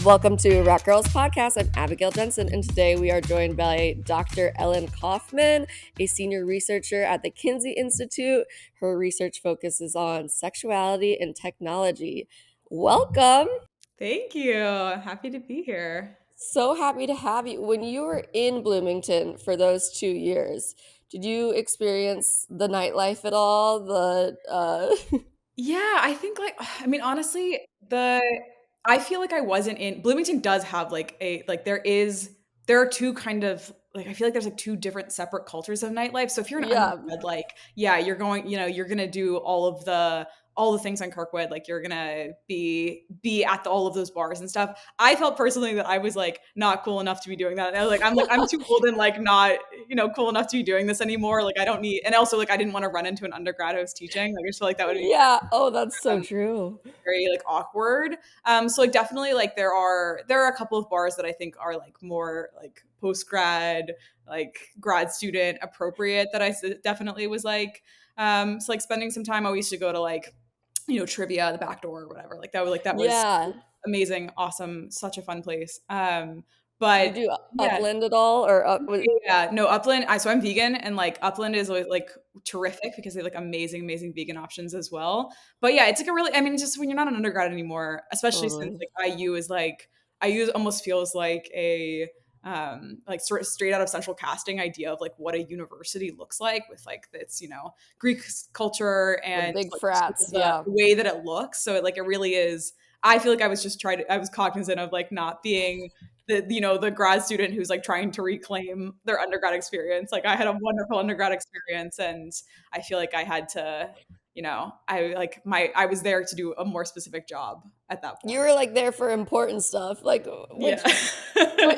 Welcome to Rock Girls Podcast. I'm Abigail Jensen, and today we are joined by Dr. Ellen Kaufman, a senior researcher at the Kinsey Institute. Her research focuses on sexuality and technology. Welcome. Thank you. Happy to be here. So happy to have you. When you were in Bloomington for those 2 years, did you experience the nightlife at all? Yeah, honestly, I feel like I wasn't in Bloomington does have there are two kind of I feel like there's like two different separate cultures of nightlife. So if you're an Yeah, undergrad, yeah, you're gonna do all the things on Kirkwood, like you're gonna be at all of those bars and stuff. I felt personally that I was like not cool enough to be doing that. And I was like I'm too old and like not cool enough to be doing this anymore. Like I don't need, and also like I didn't want to run into an undergrad I was teaching. Like I just feel like that would be yeah. Oh, that's so true. very like awkward. So like definitely like there are a couple of bars that I think are like more like post grad, like grad student appropriate that definitely was like so like spending some time. I used to go to like trivia, the back door or whatever. That was Yeah. amazing, awesome, such a fun place. Did you But do yeah, Upland at all, or yeah, no, Upland. So I'm vegan, and like Upland is always like terrific because they have like amazing vegan options as well. But yeah, it's like a really, I mean, it's just when you're not an undergrad anymore, especially since totally? like IU almost feels like a like sort of straight out of central casting idea of like what a university looks like with like its Greek culture The and big like sort frats, of the yeah. way that it looks. So it really is. I feel like I was cognizant of like not being the grad student who's like trying to reclaim their undergrad experience. Like I had a wonderful undergrad experience, and I feel like I had to, I was there to do a more specific job at that You point. were like there for important stuff, like Yeah.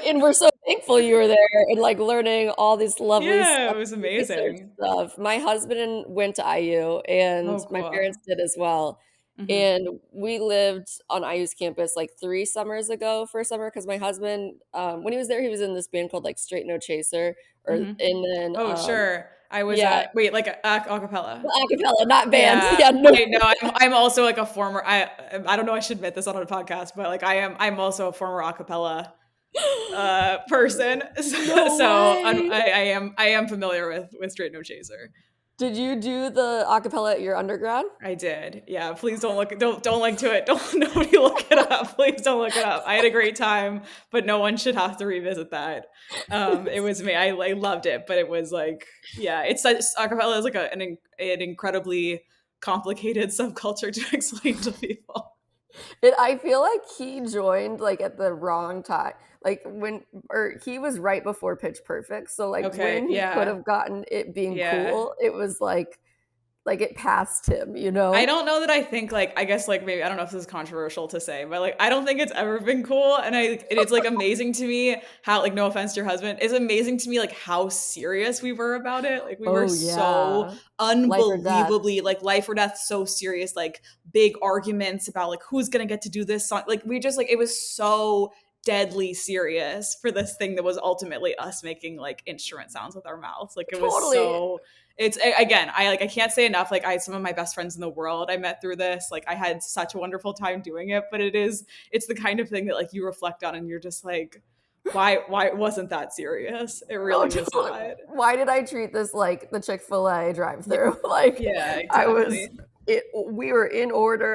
and we're so thankful you were there and like learning all this lovely Yeah, stuff, it was research amazing. stuff. My husband went to IU and Oh, my cool. parents did as well. Mhm. And we lived on IU's campus like 3 summers ago for a summer because my husband, when he was there, he was in this band called like Straight No Chaser, and Mhm. then Oh, sure. I was yeah, wait, like a cappella. acapella, not band. Yeah. Yeah, no. Wait, no, I'm also like a former I don't know I should admit this on a podcast, but like I'm also a former a cappella person. No So way. I am familiar with Straight No Chaser. Did you do the acapella at your undergrad? I did. Yeah, please don't link to it. Don't nobody look it up. Please don't look it up. I had a great time, but no one should have to revisit that. It was me. I loved it, but it was like, yeah, it's such acapella is like an incredibly complicated subculture to explain to people. I feel like he joined like at the wrong time. Like when or he was right before Pitch Perfect. So like Okay, when he could yeah. have gotten it being Yeah. cool, it was like it passed him, you I know? don't know that I think like I guess like maybe I don't know if this is controversial to say, but like I don't think it's ever been cool. And it's like amazing to me how like no offense to your husband, it's amazing to me like how serious we were about it. Like we were Oh so yeah. Life or death. unbelievably like life or death, so serious, like big arguments about like who's gonna get to do this song. Like we just like it was so deadly serious for this thing that was ultimately us making like instrument sounds with our mouths. Like it was Totally. so again, I can't say enough. Like I had some of my best friends in the world I met through this. Like I had such a wonderful time doing it, but it's the kind of thing that like you reflect on and you're just like, why it wasn't that serious? It No, really was totally. not. Why did I treat this like the Chick-fil-A Yeah, drive-through? Like yeah, I was exactly. we were in order.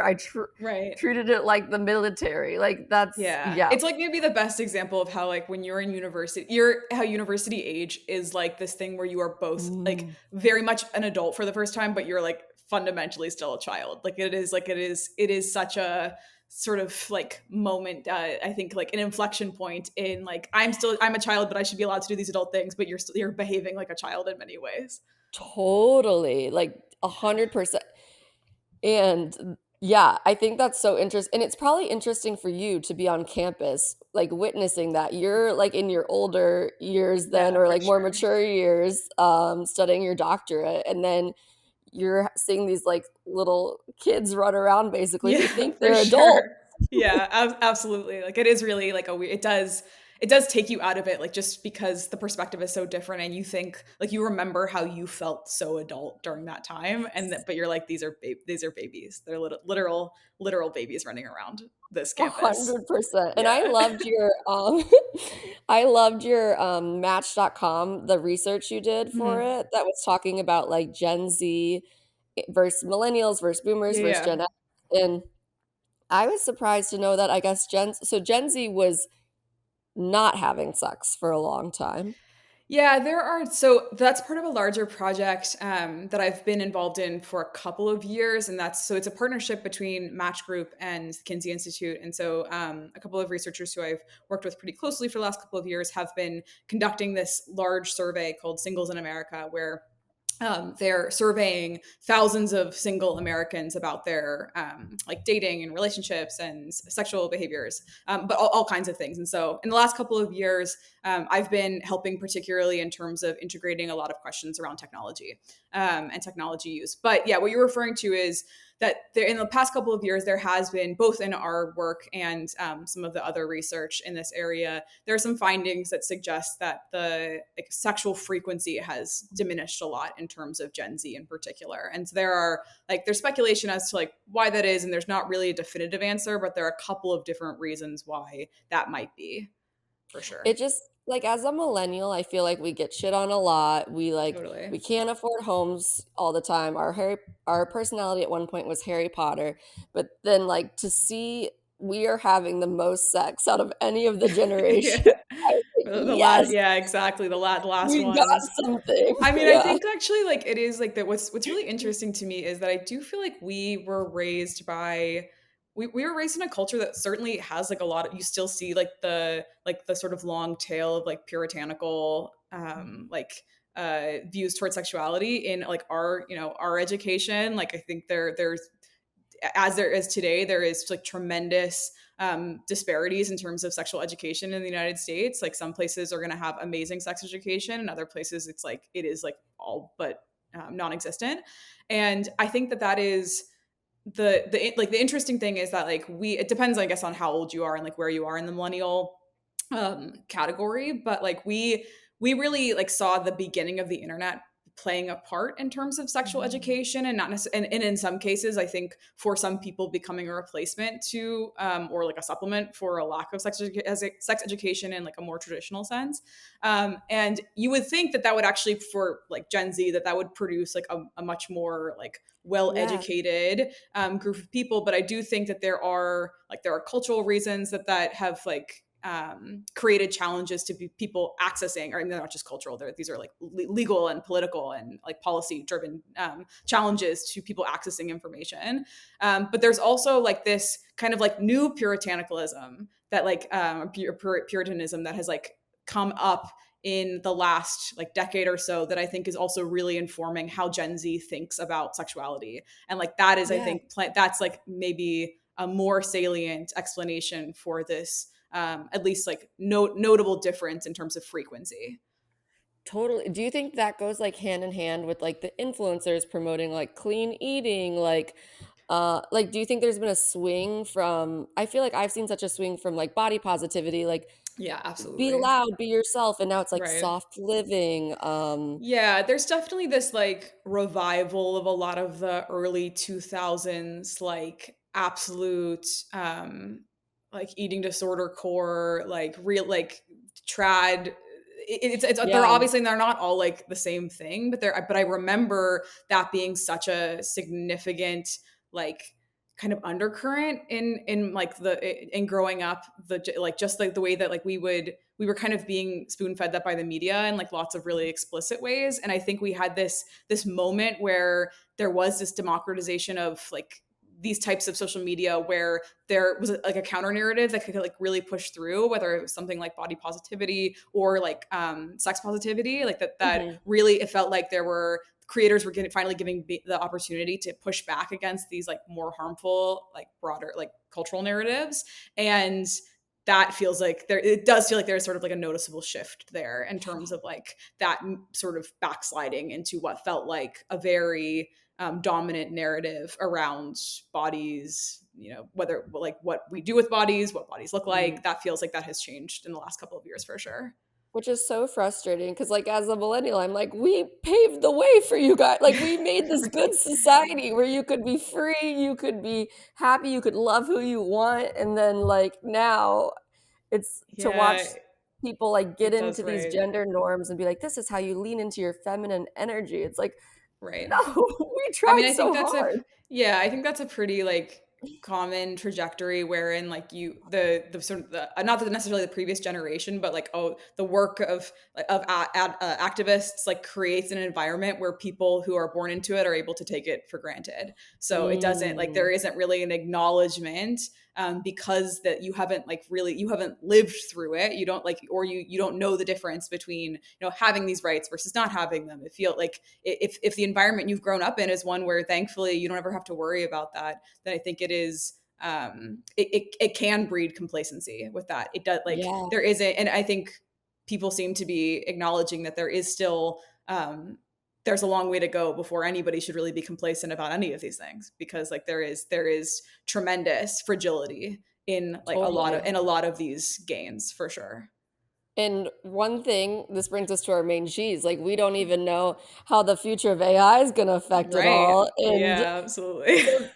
Right. Treated it like the military. Like that's Yeah. yeah. It's like maybe the best example of how like when you're in university, how university age is like this thing where you are both like Mm. very much an adult for the first time, but you're like fundamentally still a child. It is such a sort of like moment, I think like an inflection point in like I'm a child, but I should be allowed to do these adult things, but you're behaving like a child in many ways. Totally, like 100%. And yeah, I think that's so interesting. And it's probably interesting for you to be on campus, like witnessing that. You're like in your older years then, Yeah, or for like more sure. mature years, studying your doctorate. And then you're seeing these like little kids run around basically who Yeah, think for they're adults. sure. Yeah, absolutely. Like it is really like it it does take you out of it, like just because the perspective is so different, and you think like you remember how you felt so adult during that time, but you're like, these are babies. They're literal babies running around this campus. 100%. And I Yeah. loved your I loved your Match.com, the research you did for Mhm. it that was talking about like Gen Z versus millennials versus boomers Yeah, versus yeah. Gen X. And I was surprised to know that I guess Gen Z was not having sex for a long time. Yeah, there are. So that's part of a larger project that I've been involved in for a couple of years, and it's a partnership between Match Group and Kinsey Institute. And so a couple of researchers who I've worked with pretty closely for the last couple of years have been conducting this large survey called Singles in America, where they're surveying thousands of single Americans about their like dating and relationships and sexual behaviors, but all kinds of things. And so, in the last couple of years, I've been helping, particularly in terms of integrating a lot of questions around technology and technology use. But yeah, what you're referring to is that there, in the past couple of years, there has been, both in our work and some of the other research in this area, there are some findings that suggest that the like, sexual frequency has diminished a lot in terms of Gen Z in particular. And so there's speculation as to like why that is, and there's not really a definitive answer, but there are a couple of different reasons why that might be, for sure. It just like as a millennial, I feel like we get shit on a lot. Totally. We can't afford homes all the time. Our personality at one point was Harry Potter, but then like to see we are having the most sex out of any of the generations. Yeah. I was like, The last, yes, yeah, exactly. The last we got ones. something. I mean, I Yeah. think actually like it is like that what's really interesting to me is that I do feel like we were raised in a culture that certainly has like a lot of, you still see like the sort of long tail of like puritanical views towards sexuality in like our education. Like I think there's, as there is today, there is like tremendous disparities in terms of sexual education in the United States. Like some places are going to have amazing sex education, and other places it is like all but non-existent. And I think that is the interesting thing is that like it depends, I guess, on how old you are and like where you are in the millennial category, but like we really like saw the beginning of the internet playing a part in terms of sexual education, and not necessarily, and in some cases I think for some people becoming a replacement to or like a supplement for a lack of sex education in like a more traditional sense. And you would think that would actually, for like Gen Z, that would produce like a much more like well Yeah. educated group of people. But I do think that there are cultural reasons that have like created challenges to people accessing, or they're not just cultural, these are like legal and political and like policy driven challenges to people accessing information. But there's also like this kind of like new puritanicalism that like puritanism that has like come up in the last like decade or so, that I think is also really informing how Gen Z thinks about sexuality. And like that is, I Yeah. think, that's like maybe a more salient explanation for this at least like notable difference in terms of frequency. Totally. Do you think that goes like hand in hand with like the influencers promoting like clean eating? Like do you think there's been a swing from I feel like I've seen such a swing from like body positivity, like Yeah, be absolutely. loud, be yourself, and now it's like Right. soft living. Yeah, there's definitely this like revival of a lot of the early 2000s like absolute like eating disorder core, like real like trad. It's they're Yeah. obviously, they're not all like the same thing, but I remember that being such a significant like kind of undercurrent in like in growing up, like just like the way that like we were kind of being spoon fed that by the media in like lots of really explicit ways. And I think we had this moment where there was this democratization of like these types of social media, where there was like a counter narrative that could like really push through, whether it was something like body positivity or like sex positivity, like that Mhm. really, it felt like there were creators were finally giving the opportunity to push back against these like more harmful, like broader, like cultural narratives. And that feels like it does feel like there's sort of like a noticeable shift there in terms of like that sort of backsliding into what felt like a very dominant narrative around bodies, whether like what we do with bodies, what bodies look Mm. like. That feels like that has changed in the last couple of years for sure. Which is so frustrating because, like, as a millennial, I'm like, we paved the way for you guys. Like, we made this good Right. society where you could be free, you could be happy, you could love who you want. And then, like, now it's to watch Yeah, people like get it does, into these right. gender norms and be like, this is how you lean into your feminine energy. It's like, Right. no, we I mean, tried I think so that's a hard. yeah, I think that's a pretty like common trajectory wherein like the sort of the not that necessarily the previous generation, but like the work of activists like creates an environment where people who are born into it are able to take it for granted. So it doesn't like there Mm, isn't really an acknowledgement because that you haven't lived through it. You don't like or you don't know the difference between having these rights versus not having them. It feel like if the environment you've grown up in is one where thankfully you don't ever have to worry about that, then I think it is it can breed complacency with that. It does like yeah. there is a and I think people seem to be acknowledging that there is still there's a long way to go before anybody should really be complacent about any of these things because like there is tremendous fragility in like Totally. a lot of these gains for sure. And one thing, this brings us to our main cheese. Like, we don't even know how the future of AI is going to affect it Right. all. And Yeah, absolutely. so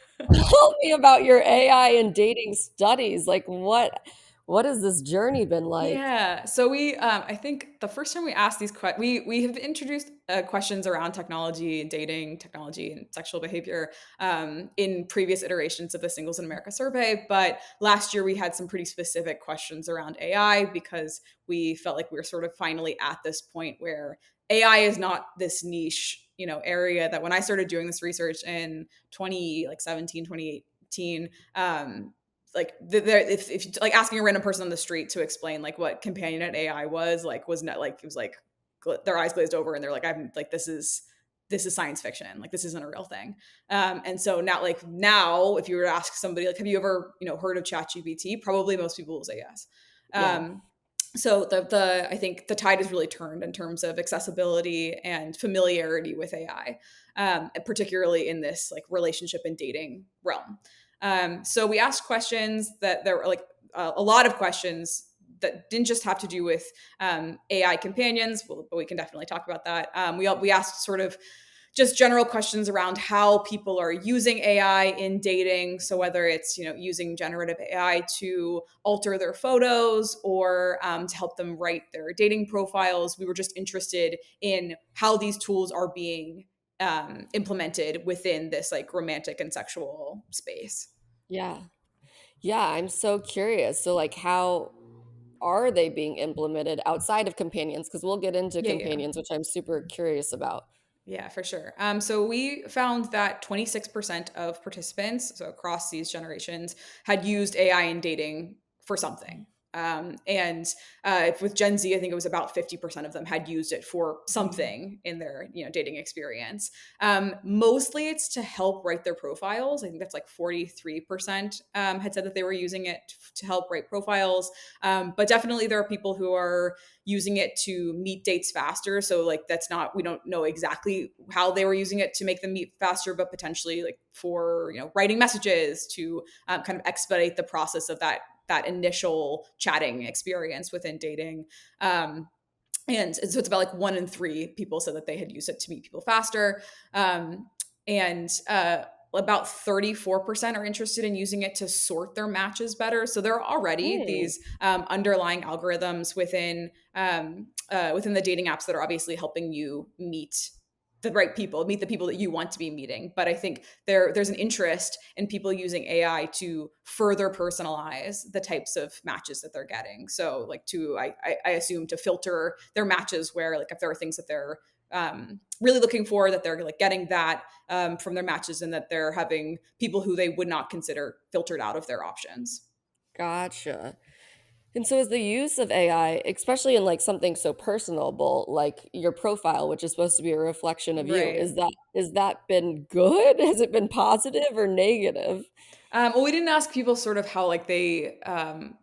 tell me about your AI and dating studies. Like, what has this journey been like? Yeah. So I think the first time we asked these questions, we have introduced questions around technology and dating, technology and sexual behavior in previous iterations of the Singles in America survey. But last year we had some pretty specific questions around AI because we felt like we were sort of finally at this point where AI is not this niche, area that when I started doing this research in 2017, 2018, like if like asking a random person on the street to explain like what companion AI was not like it was like their eyes glazed over and they're like I'm like this is science fiction, like this isn't a real thing. And so now if you were to ask somebody like have you ever heard of ChatGPT, probably most people will say yes. Yeah. um, so the I think the tide has really turned in terms of accessibility and familiarity with AI, particularly in this like relationship and dating realm. So we asked questions that there were like a lot of questions that didn't just have to do with AI companions, but we can definitely talk about that. We asked sort of just general questions around how people are using AI in dating. So whether it's using generative AI to alter their photos or to help them write their dating profiles, we were just interested in how these tools are being implemented within this like romantic and sexual space. Yeah. Yeah. I'm so curious. So, like, how are they being implemented outside of companions? Because we'll get into Yeah, yeah. companions, which I'm super curious about. Yeah, for sure. So we found that 26% of participants, so across these generations, had used AI in dating for something. And with Gen Z, I think it was about 50% of them had used it for Mhm. something in their dating experience. Mostly, it's to help write their profiles. I think that's like 43% had said that they were using it to help write profiles. But definitely, there are people who are using it to meet dates faster. So like that's not we don't know exactly how they were using it to make them meet faster, but potentially like for writing messages to kind of expedite the process of that initial chatting experience within dating. And so it's about like 1 in 3 people said that they had used it to meet people faster. And about 34% are interested in using it to sort their matches better. So there are already Mm, these underlying algorithms within the dating apps that are obviously helping you meet the right people, meet the people that you want to be meeting. But I think there's an interest in people using AI to further personalize the types of matches that they're getting. So like I assume to filter their matches where like if there are things that they're really looking for, that they're like getting that from their matches, and that they're having people who they would not consider filtered out of their options. gotcha. And so is the use of AI, especially in like something so personable like your profile, which is supposed to be a reflection of you, Right. is that been good? Has it been positive or negative? Well, we didn't ask people sort of how like they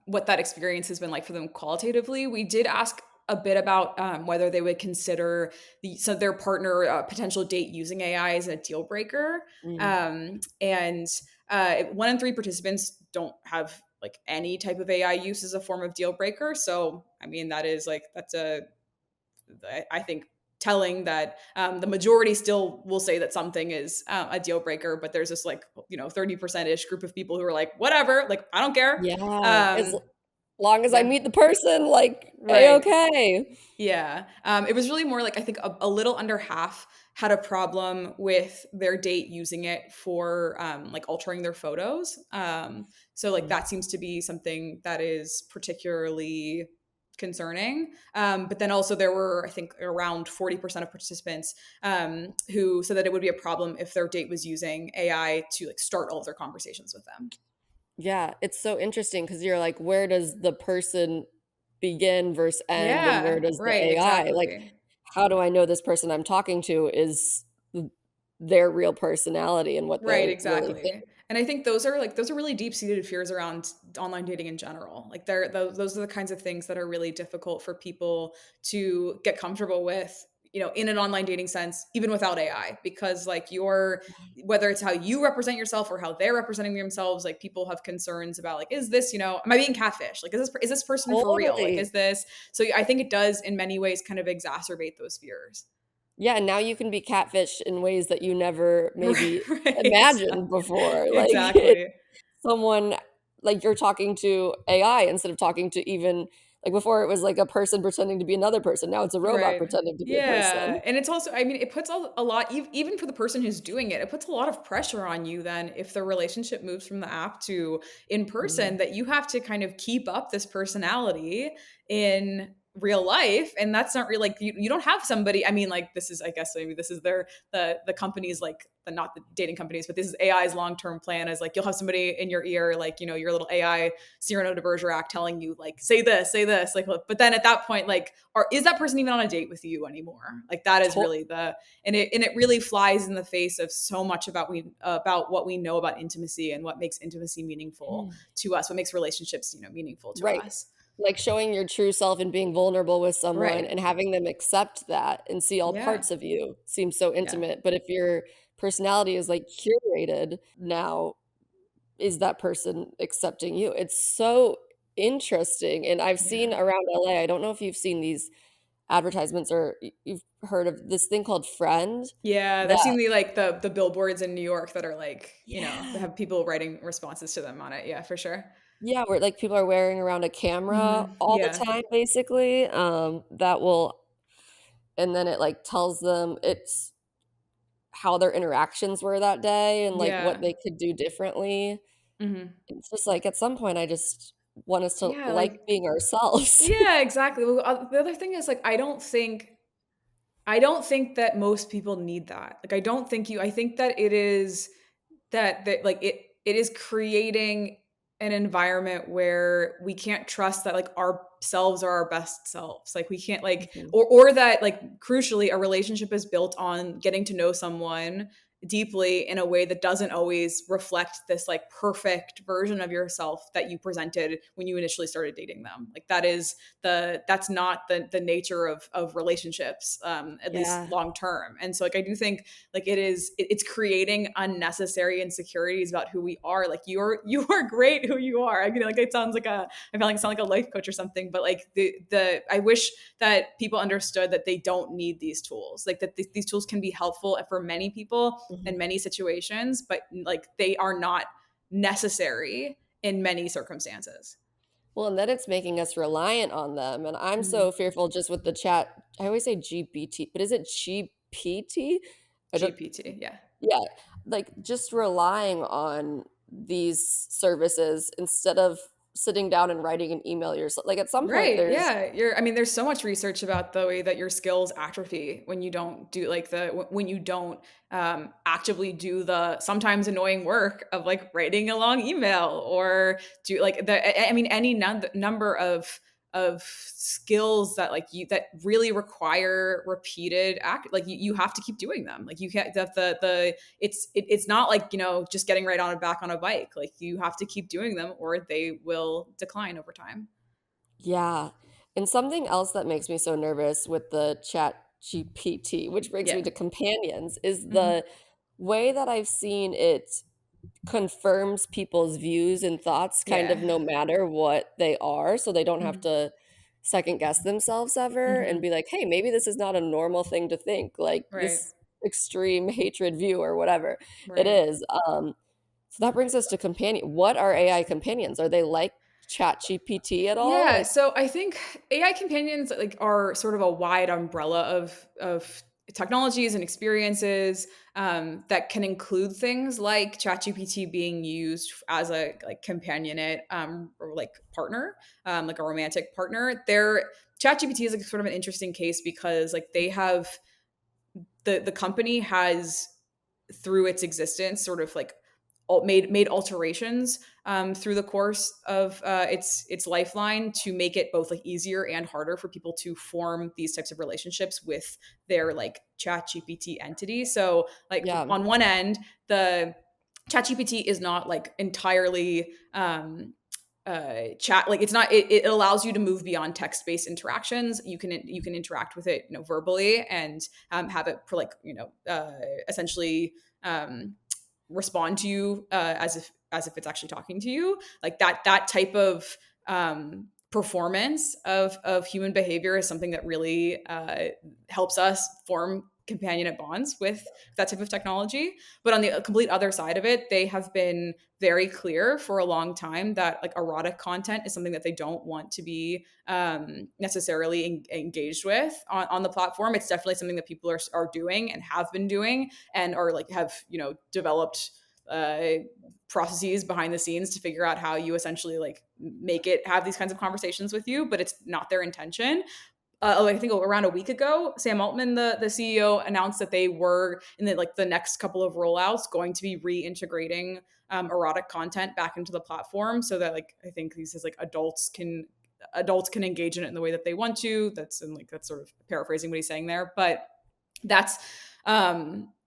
what that experience has been like for them qualitatively. We did ask a bit about whether they would consider their partner, potential date using AI as a deal breaker. Mm. And 1 in 3 participants don't have like any type of AI use as a form of deal breaker. So, I mean, I think telling that the majority still will say that something is a deal breaker, but there's this like 30% ish group of people who are like, whatever, like I don't care. Yeah, as Um, long as I yeah, meet the person, like, right. A-okay. Yeah. It was really more like I think a little under half had a problem with their date using it for like altering their photos. So like Mm. that seems to be something that is particularly concerning. But then also there were I think around 40% of participants who said that it would be a problem if their date was using AI to like start all of their conversations with them. Yeah, it's so interesting because 'cause you're like, where does the person begin versus end, and where Yeah. does the Right. AI? Like, Exactly. how do I know this person I'm talking to is th their real personality and what Right, they really think? exactly. And I think those are really deep-seated fears around online dating in general. Like those are the kinds of things that are really difficult for people to get comfortable with, in an online dating sense, even without AI, because like whether it's how you represent yourself or how they're representing themselves, like people have concerns about like, is this, am I being catfish? Like, is this person for real? Like, Totally. is this? So I think it does in many ways kind of exacerbate those fears. Yeah, and now you can be catfished in ways that you never maybe Right. imagined before, like, it's Exactly. someone like, you're talking to AI instead of talking to even like, before it was, like, a person pretending to be another person, now it's a robot Right. pretending to be a Yeah. person. And it's also, I mean, it puts a lot, even for the person who's doing it, it puts a lot of pressure on you then if the relationship moves from the app to in person, Mhm. that you have to kind of keep up this personality in real life. And that's not really like you don't have somebody. I mean, like this is, I guess maybe this is the company's like not the dating companies, but this is AI's long-term plan is like you'll have somebody in your ear, like, your little AI Cyrano de Bergerac telling you like say this, like, but then at that point, like, is that person even on a date with you anymore? Like that is To really and it really flies in the face of so much about what we know about intimacy and what makes intimacy meaningful Mm. to us, what makes relationships, meaningful to Right. us. Like, showing your true self and being vulnerable with someone Right. and having them accept that and see all Yeah. parts of you seems so Yeah. intimate, but if your personality is, like, curated, now is that person accepting you? It's so interesting, and I've Yeah. seen around LA, I don't know if you've seen these advertisements or you've heard of this thing called Friend Yeah, I've that seen the billboards in New York that are like, they Yeah. have people writing responses to them on it. Yeah, for sure. Yeah, where, like, people are wearing around a camera all the Yeah. time, basically, that will and then it, like, tells them it's how their interactions were that day and, like, what Yeah. they could do differently. Mhm. It's just, like, at some point, I just want us to Yeah, like like being ourselves. yeah, exactly. Well, the other thing is like I don't think that most people need that. Like I think that it is that like it is creating an environment where we can't trust that like our selves are our best selves. Like we can't like Mhm. or that like crucially a relationship is built on getting to know someone deeply in a way that doesn't always reflect this like perfect version of yourself that you presented when you initially started dating them. Like that's not the nature of relationships, at least Yeah. long term. And so like I do think like it's creating unnecessary insecurities about who we are. Like you are great who you are. I mean, like it sounds like I feel like I sound like a life coach or something, but like the I wish that people understood that they don't need these tools. Like that these tools can be helpful for many people Mhm. in many situations, but like they are not necessary in many circumstances. Well, and then it's making us reliant on them, and I'm Mhm. so fearful just with the chat I always say GPT, but is it GPT? I don't GPT, yeah. Yeah, like, just relying on these services instead of sitting down and writing an email yourself like, at some point, Right. there's Yeah. I mean, there's so much research about the way that your skills atrophy when you don't do like when you don't actively do the sometimes annoying work of like writing a long email or do like I mean, any number of skills that like you that really require repeated act like you have to keep doing them. Like you can't it's not like just getting right on back on a bike. Like you have to keep doing them or they will decline over time. Yeah. And something else that makes me so nervous with the chat GPT, which brings Yeah. me to companions, is Mhm. the way that I've seen it confirms people's views and thoughts kind of Yeah. no matter what they are, so they don't have Mhm. to second guess themselves ever and Mhm. be like, "Hey, maybe this is not a normal thing to think, like Right. this extreme hatred view or whatever it Right. is." So that brings us to companion. What are AI companions? Are they like ChatGPT at all? Yeah, Like, so I think AI companions like are sort of a wide umbrella of technologies and experiences that can include things like ChatGPT being used as a like companionate or like partner, like a romantic partner. Their ChatGPT is like sort of an interesting case because like they have the company has through its existence sort of like made alterations through the course of its lifeline to make it both like easier and harder for people to form these types of relationships with their like chat gpt entity. So like yeah, on one end, the chat gpt is not like entirely chat, like it's not, it allows you to move beyond text-based interactions. You can interact with it, verbally, and have it for like essentially respond to you as if it's actually talking to you. Like that type of performance of human behavior is something that really helps us form companionate bonds with that type of technology. But on the complete other side of it, they have been very clear for a long time that like erotic content is something that they don't want to be necessarily engaged with on the platform. It's definitely something that people are doing and have been doing and are like have developed uh, processes behind the scenes to figure out how you essentially like make it have these kinds of conversations with you, but it's not their intention. I think around a week ago, Sam Altman, the CEO, announced that they were in the next couple of rollouts going to be reintegrating erotic content back into the platform, so that like I think he says like adults can engage in it in the way that they want to. That's sort of paraphrasing what he's saying there, but that's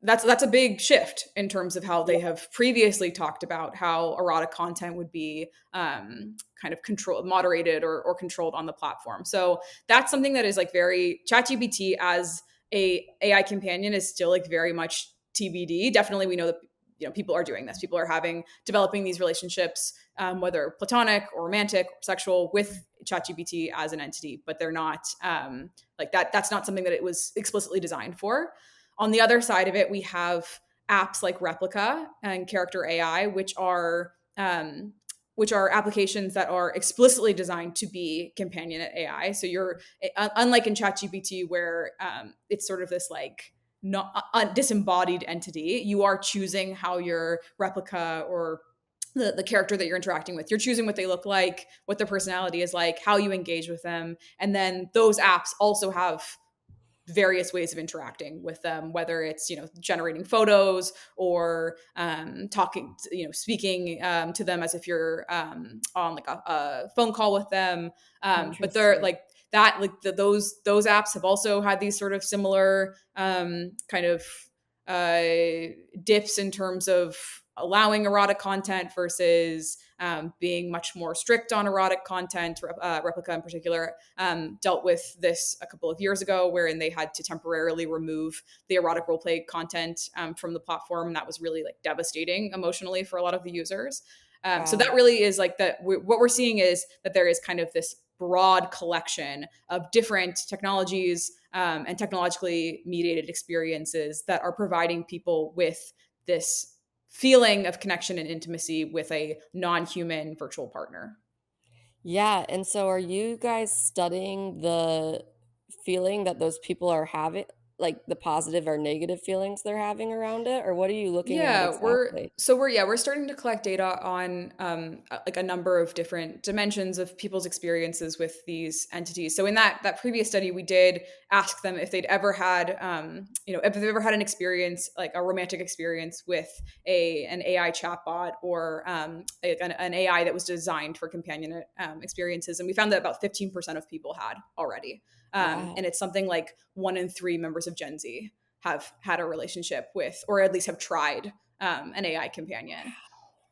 that's a big shift in terms of how they have previously talked about how erotic content would be kind of controlled, moderated, or controlled on the platform. So that's something that is like very ChatGPT as a AI companion is still like very much TBD. Definitely, we know that people are doing this. People are developing these relationships, whether platonic or romantic or sexual, with ChatGPT as an entity, but they're not like that. That's not something that it was explicitly designed for. On the other side of it, we have apps like Replica and Character AI, which are applications that are explicitly designed to be companionate AI. So you're unlike in ChatGPT, where it's sort of this like not a disembodied entity. You are choosing how your replica or the character that you're interacting with. You're choosing what they look like, what their personality is like, how you engage with them. And then those apps also have various ways of interacting with them, whether it's generating photos or talking, speaking to them as if you're on like a phone call with them. But they're interesting. like that, like those apps have also had these sort of similar kind of dips in terms of allowing erotic content versus being much more strict on erotic content. Replica in particular dealt with this a couple of years ago, wherein they had to temporarily remove the erotic roleplay content from the platform. And that was really like devastating emotionally for a lot of the users. So that Wow. really is like that. What we're seeing is that there is kind of this broad collection of different technologies and technologically mediated experiences that are providing people with this feeling of connection and intimacy with a non-human virtual partner. Yeah, and so are you guys studying the feeling that those people are having, like the positive or negative feelings they're having around it, or what are you looking at Yeah, we're exactly? so we're yeah, we're starting to collect data on like a number of different dimensions of people's experiences with these entities. So in that previous study, we did ask them if they'd ever had if they've ever had an experience, like a romantic experience with an AI chatbot or an AI that was designed for companion experiences, and we found that about 15% of people had already. And Wow. it's something like 1 in 3 members of Gen Z have had a relationship with, or at least have tried an AI companion.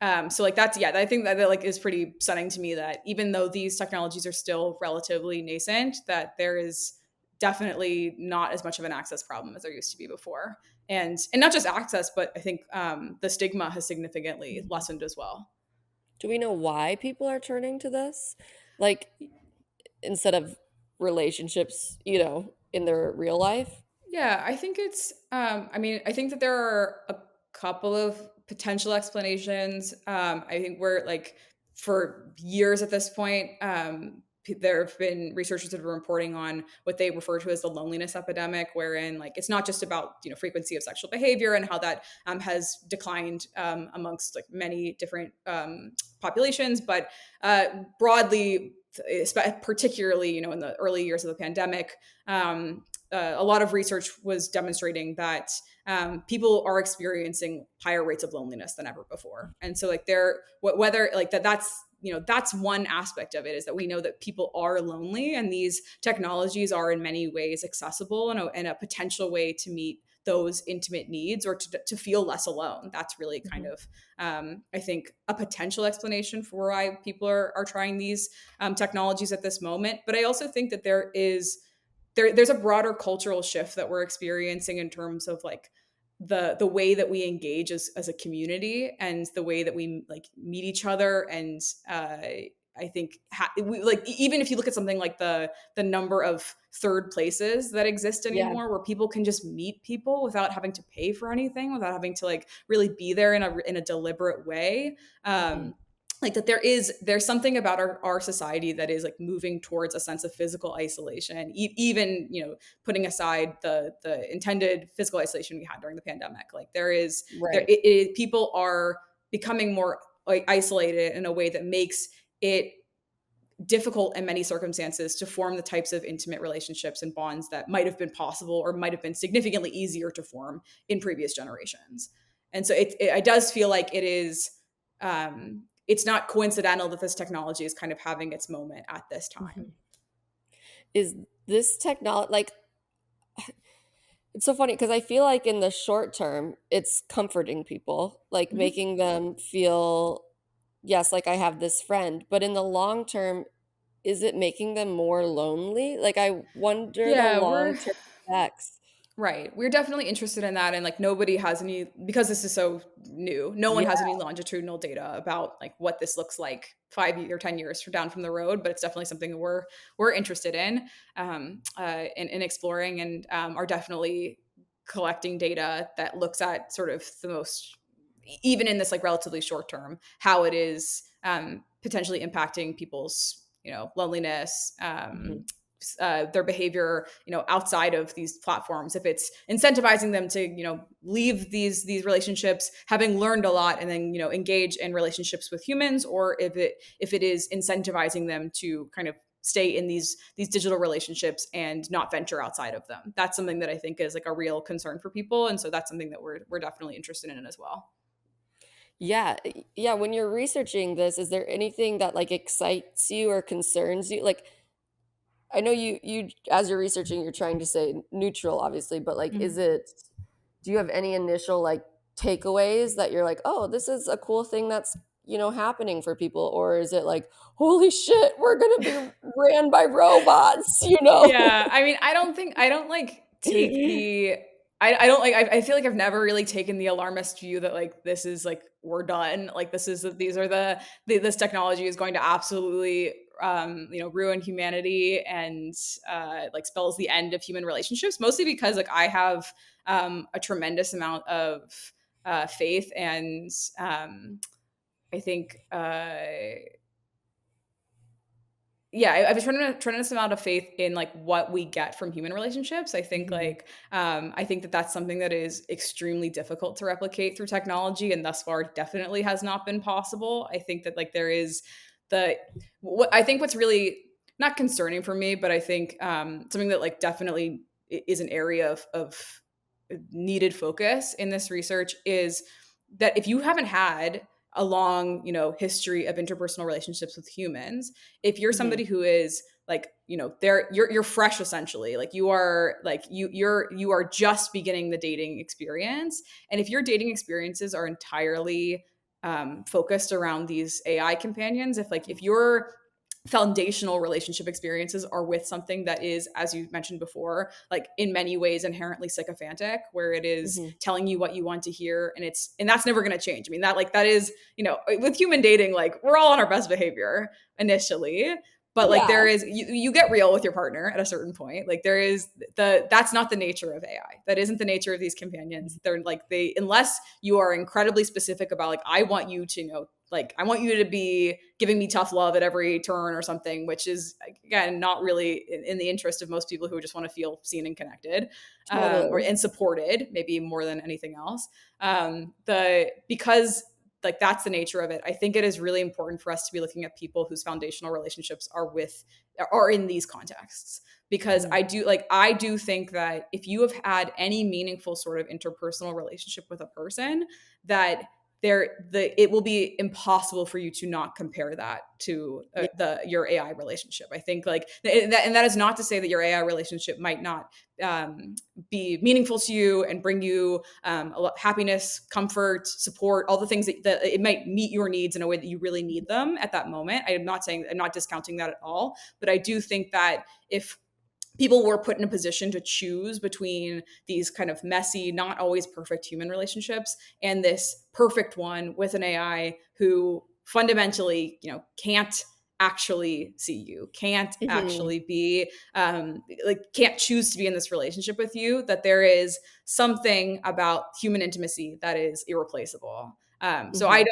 So like that's yeah, I think that like is pretty stunning to me that even though these technologies are still relatively nascent, that there is definitely not as much of an access problem as there used to be before, and not just access, but I think the stigma has significantly lessened as well. Do we know why people are turning to this? Like, instead of relationships, in their real life? Yeah, I think it's I mean, I think that there are a couple of potential explanations. I think we're like for years at this point, there have been researchers that have been reporting on what they refer to as the loneliness epidemic, wherein like it's not just about frequency of sexual behavior and how that has declined amongst like many different populations, but broadly, particularly in the early years of the pandemic. A lot of research was demonstrating that people are experiencing higher rates of loneliness than ever before, and so like whether like that's one aspect of it, is that we know that people are lonely, and these technologies are in many ways accessible and a potential way to meet those intimate needs, or to feel less alone. That's really kind Mhm. of I think a potential explanation for why people are trying these technologies at this moment. But I also think that there's a broader cultural shift that we're experiencing in terms of like the way that we engage as a community, and the way that we like meet each other. And I think like even if you look at something like the number of third places that exist Yeah. anymore, where people can just meet people without having to pay for anything, without having to like really be there in a deliberate way. Mhm. Like that there's something about our society that is like moving towards a sense of physical isolation, even putting aside the intended physical isolation we had during the pandemic. Like Right. people are becoming more like isolated in a way that makes it difficult in many circumstances to form the types of intimate relationships and bonds that might have been possible, or might have been significantly easier to form in previous generations. And so it does feel like it's not coincidental that this technology is kind of having its moment at this Mhm. time. Is this technology like, it's so funny because I feel like in the short term, it's comforting people, like Mhm. making them feel, yes, like I have this friend. But in the long term, is it making them more lonely? Like, I wonder the Yeah, long term effects. right. We're definitely interested in that. And like nobody has any, because this is so new, no one Yeah. has any longitudinal data about like what this looks like 5 or 10 years down from the road. But it's definitely something that we're interested in exploring, and are definitely collecting data that looks at sort of the most, even in this like relatively short term, how it is potentially impacting people's loneliness, Mhm. their behavior, outside of these platforms. If it's incentivizing them to, leave these relationships, having learned a lot, and then, engage in relationships with humans, or if it is incentivizing them to kind of stay in these digital relationships and not venture outside of them. That's something that I think is like a real concern for people, and so that's something that we're definitely interested in as well. Yeah, yeah, when you're researching this, is there anything that, like, excites you or concerns you? Like, I know you as you're researching, you're trying to say neutral, obviously, but, like, Mhm. do you have any initial, like, takeaways that you're like, "Oh, this is a cool thing that's, happening for people," or is it like, "Holy shit, we're gonna be ran by robots," you know? Yeah, I mean, I don't like take the I don't like I feel like I've never really taken the alarmist view that like this is like we're done. Like these are this technology is going to absolutely ruin humanity, and like spells the end of human relationships, mostly because like I have a tremendous amount of faith, and I think yeah, I have a tremendous amount of faith in like what we get from human relationships. I think Mhm, I think that that's something that is extremely difficult to replicate through technology, and thus far definitely has not been possible. I think that like there is the what I think what's really not concerning for me, but I think something that like definitely is an area of needed focus in this research is that if you haven't had a long, history of interpersonal relationships with humans, if you're mhm. somebody who is like, you're fresh essentially, like you are like you are just beginning the dating experience, and if your dating experiences are entirely focused around these AI companions. If your foundational relationship experiences are with something that is, as you mentioned before, like in many ways inherently sycophantic, where it is Hmm. telling you what you want to hear, and that's never going to change. I mean, that is, with human dating, like we're all on our best behavior initially, but like Yeah. you get real with your partner at a certain point. Like that's not the nature of AI. That isn't the nature of these companions. They're like, unless you are incredibly specific about, like, I want you to know, like, I want you to be giving me tough love at every turn or something, which is, again, not really in the interest of most people who just want to feel seen and connected, Totally. and supported, maybe more than anything else. Because like that's the nature of it. I think it is really important for us to be looking at people whose foundational relationships are in these contexts, because Mm. I do think that if you have had any meaningful sort of interpersonal relationship with a person, that it will be impossible for you to not compare that to Yeah. your AI relationship. I think, like, and that is not to say that your AI relationship might not be meaningful to you and bring you a lot happiness, comfort, support, all the things that it might meet your needs in a way that you really need them at that moment. I'm not discounting that at all, but I do think that if people were put in a position to choose between these kind of messy, not always perfect human relationships and this perfect one with an AI who fundamentally, can't actually see you, can't Hmm. actually be, can't choose to be in this relationship with you, that there is something about human intimacy that is irreplaceable. So Hmm.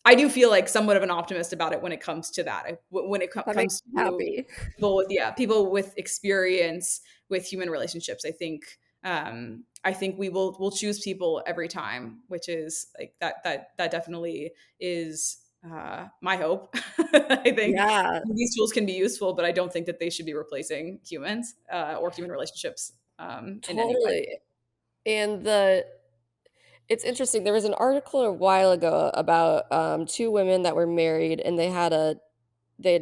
I do feel like somewhat of an optimist about it when it comes to that. When it That makes comes me to happy. people with experience with human relationships, I think we'll choose people every time, which is like that definitely is my hope. I think Yeah, these tools can be useful, but I don't think that they should be replacing humans or human relationships in any way. totally. And it's interesting. There was an article a while ago about two women that were married and they had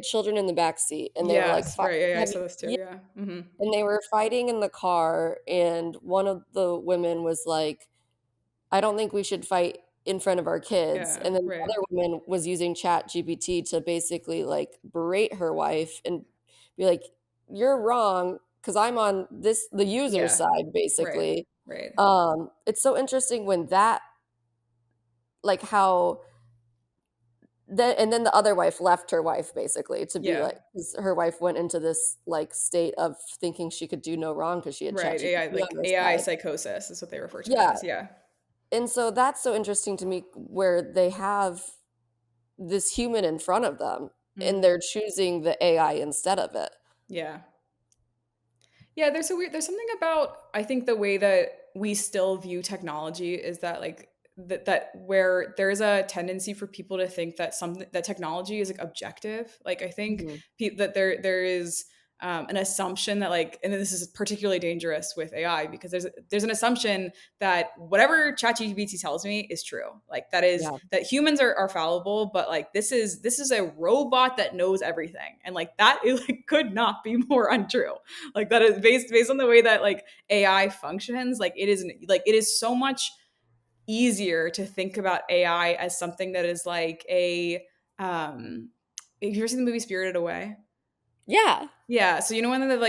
children in the back seat and they were like Yes, right. Yeah, yeah, I saw this too. yeah, Yeah. Hmm. and they were fighting in the car and one of the women was like, I don't think we should fight in front of our kids. Yeah, And then the right. other woman was using ChatGPT to basically like berate her wife and be like, "You're wrong because I'm on the user's Yeah, side," right, basically. right. It's so interesting when that like how and then the other wife left her wife basically to be Yeah, like 'cause her wife went into this like state of thinking she could do no wrong because she had right. AI, ChatGPT like on her AI side. psychosis is what they refer to it Yeah. as. Yeah, And so that's so interesting to me where they have this human in front of them and hmm, they're choosing the AI instead of it. yeah. Yeah, there's something about, I think, the way that we still view technology is that, like, that where there's a tendency for people to think that something that technology is like objective. Like, I think Mhm. that there is an assumption that, like, and this is particularly dangerous with AI, because there's an assumption that whatever ChatGPT tells me is true. Like, Yeah. that humans are fallible, but like this is a robot that knows everything, and like that it like could not be more untrue. Like, that is based on the way that, like, AI functions. Like, it is so much easier to think about AI as something that is like a have you ever seen the movie Spirited Away? Yeah. Yeah, so you know when the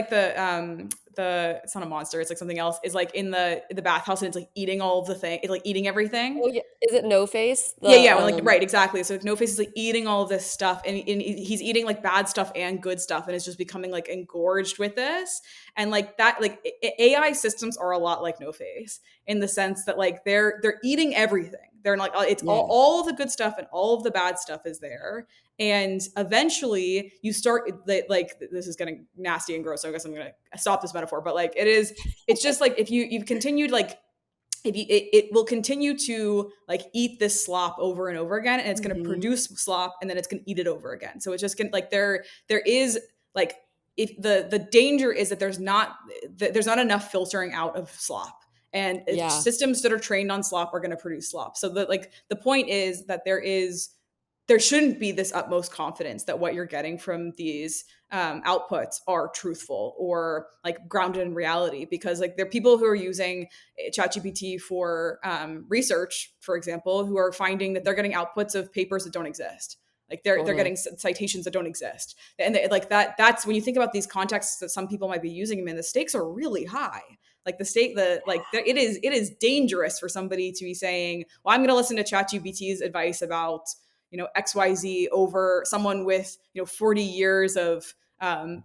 it's not a monster, it's like something else, is like in the bathhouse, and it's like eating all of the thing, it's like eating everything. Oh, yeah. Is it No Face? Yeah, yeah, when, like, right, exactly. So, like, No Face is like eating all of this stuff, and he's eating like bad stuff and good stuff, and it's just becoming like engorged with this. And like that, like AI systems are a lot like No Face, in the sense that, like, they're eating everything. They're like, it's Yeah. all of the good stuff and all of the bad stuff is there. And eventually you start, like, this is getting nasty and gross, so I guess I'm gonna stop this metaphor. But like, it's just like, if you've continued, like, if you, it will continue to, like, eat this slop over and over again, and it's going to Mhm. produce slop, and then it's going to eat it over again. So it's just going to, like, there is, like, if the danger is that there's not enough filtering out of slop, and Yeah. systems that are trained on slop are going to produce slop. So the point is that there is there shouldn't be this utmost confidence that what you're getting from these outputs are truthful or like grounded in reality, because like there are people who are using ChatGPT for research, for example, who are finding that they're getting outputs of papers that don't exist. Like they're Mhm. getting citations that don't exist, and they, like that's when you think about these contexts that some people might be using them in, the stakes are really high. Like it is dangerous for somebody to be saying, well, I'm going to listen to ChatGPT's advice about XYZ over someone with 40 years of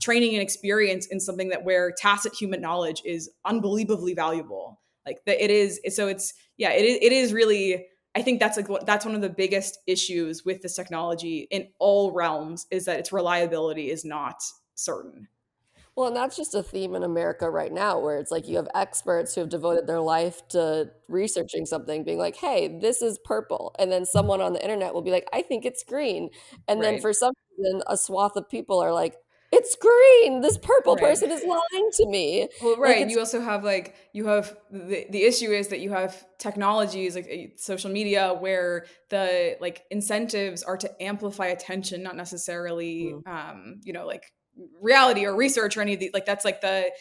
training and experience in something that where tacit human knowledge is unbelievably valuable. Like that it is. So it's yeah, it is really. I think that's that's one of the biggest issues with this technology in all realms, is that its reliability is not certain. Well, and that's just a theme in America right now, where it's like you have experts who have devoted their life to researching something, being like, hey, this is purple. And then someone on the internet will be like, I think it's green. And then Right. for some reason, a swath of people are like, it's green. This purple Right. person is lying to me. Well, Like, right. it's You also have like you have the issue is that you have technologies like social media where the like incentives are to amplify attention, not necessarily mm. like reality or research or any of the like that's like the